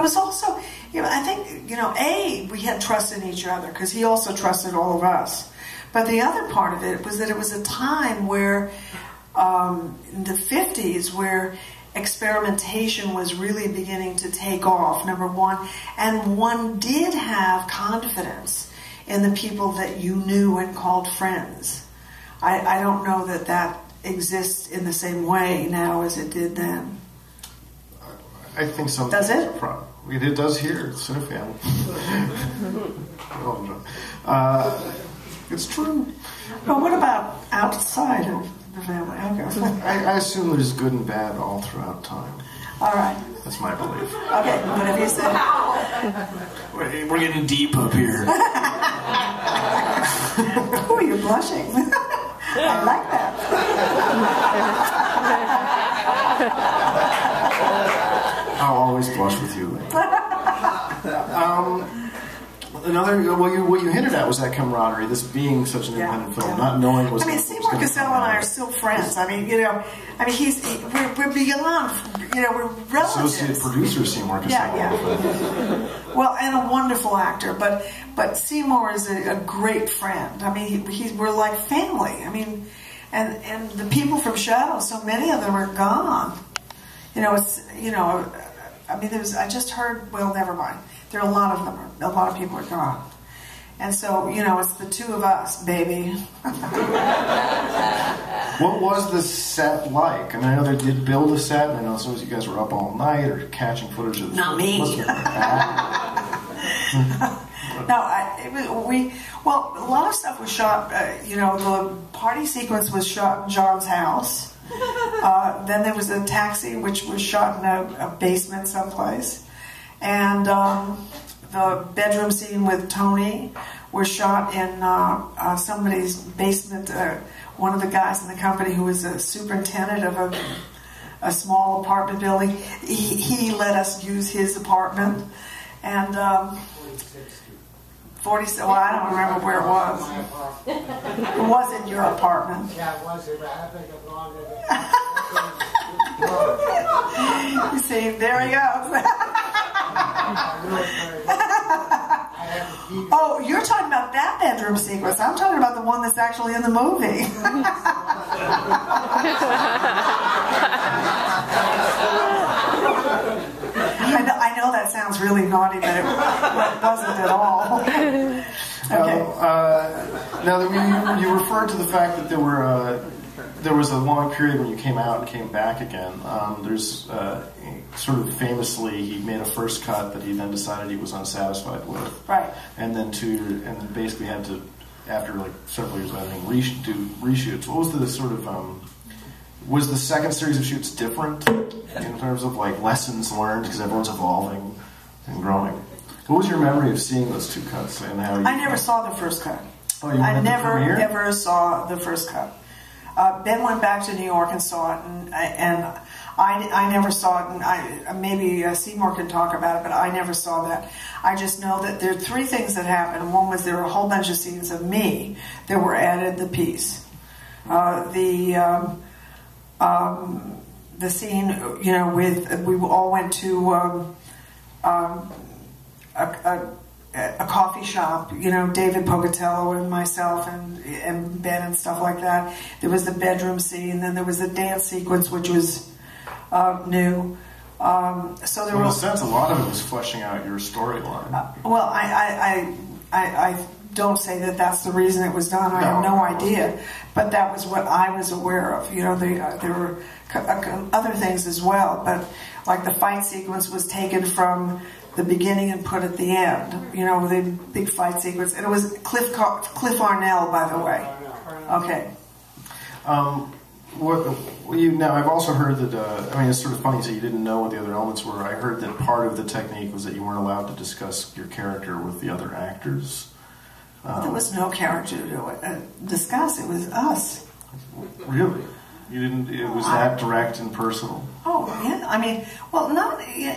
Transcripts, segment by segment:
was also, I think, we had trust in each other because he also trusted all of us. But the other part of it was that it was a time where, in the 50s, where experimentation was really beginning to take off, number one, and one did have confidence in the people that you knew and called friends. I don't know that exists in the same way now as it did then. I think some. Does it? It does here. It's Cinefamily. It's true. But what about outside of the family? Okay. I assume there's good and bad all throughout time. All right. That's my belief. Okay, what have you said? We're getting deep up here. Oh, you're blushing. I like that. I'll always blush with you. What you hinted at was that camaraderie, this being such an independent film, not knowing was. Seymour Cassell and I are still friends. We're beyond, we're relatives. Associate producer Seymour Cassell. Yeah. Well, and a wonderful actor, but Seymour is a great friend. We're like family. And the people from Shadows, so many of them are gone. I just heard. Well, never mind. There are a lot of them. A lot of people are gone. And so, it's the two of us, baby. What was the set like? I know they did build a set, and I know as soon as you guys were up all night or catching footage of the Not me. No, a lot of stuff was shot, the party sequence was shot in John's house. Then there was a taxi, which was shot in a basement someplace. And the bedroom scene with Tony was shot in somebody's basement. One of the guys in the company who was a superintendent of a small apartment building, he let us use his apartment. And 47, well, I don't remember where it was. It wasn't your apartment. Yeah, it was. I think it's longer. You see, there he goes. Oh, you're talking about that bedroom sequence. I'm talking about the one that's actually in the movie. I know that sounds really naughty, but it wasn't at all. Okay. Now, you referred to the fact that there was a long period when you came out and came back again. There's sort of famously, he made a first cut that he then decided he was unsatisfied with, right? And then basically had to, after like several years of editing, do reshoots. What was the sort of was the second series of shoots different in terms of like lessons learned because everyone's evolving and growing? What was your memory of seeing those two cuts and how? I never saw the first cut. Oh, you I never ever saw the first cut. Ben went back to New York and saw it, and I never saw it. And maybe Seymour can talk about it, but I never saw that. I just know that there are three things that happened. One was there were a whole bunch of scenes of me that were added the piece. The scene, with we all went to a coffee shop, David Pocatello and myself and Ben and stuff like that. There was the bedroom scene, then there was the dance sequence, which was new. So there was, in a sense, a lot of it was fleshing out your storyline. Well, I don't say that that's the reason it was done. I have no idea, but that was what I was aware of. There were other things as well, but like the fight sequence was taken from the beginning and put at the end. The big fight sequence, and it was Cliff Arnell, by the way. Okay. Now I've also heard that. It's sort of funny that you didn't know what the other elements were. I heard that part of the technique was that you weren't allowed to discuss your character with the other actors. There was no character to discuss. It was us. Really? You didn't? It was that direct and personal. Oh yeah.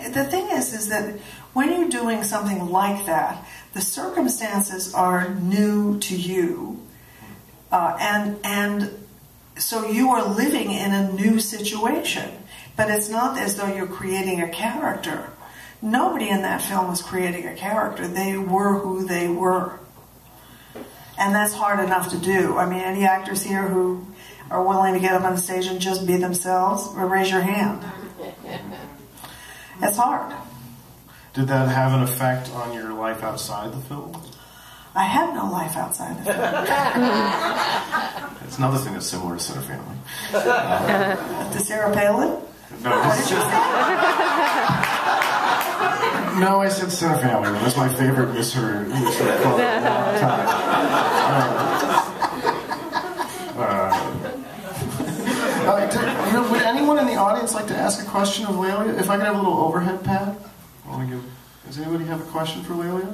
The thing is that when you're doing something like that, the circumstances are new to you, and so you are living in a new situation. But it's not as though you're creating a character. nobody in that film was creating a character. They were who they were. And that's hard enough to do. I mean, any actors here who are willing to get up on the stage and just be themselves, raise your hand. It's hard. Did that have an effect on your life outside the film? I had no life outside the film. It's another thing that's similar to Cinefamily. To Sarah Palin? No, no, I said Cinefamily. That's my favorite misheard quote of all time. Would anyone in the audience like to ask a question of Lelia? If I could have a little overhead pad. Does anybody have a question for Lelia?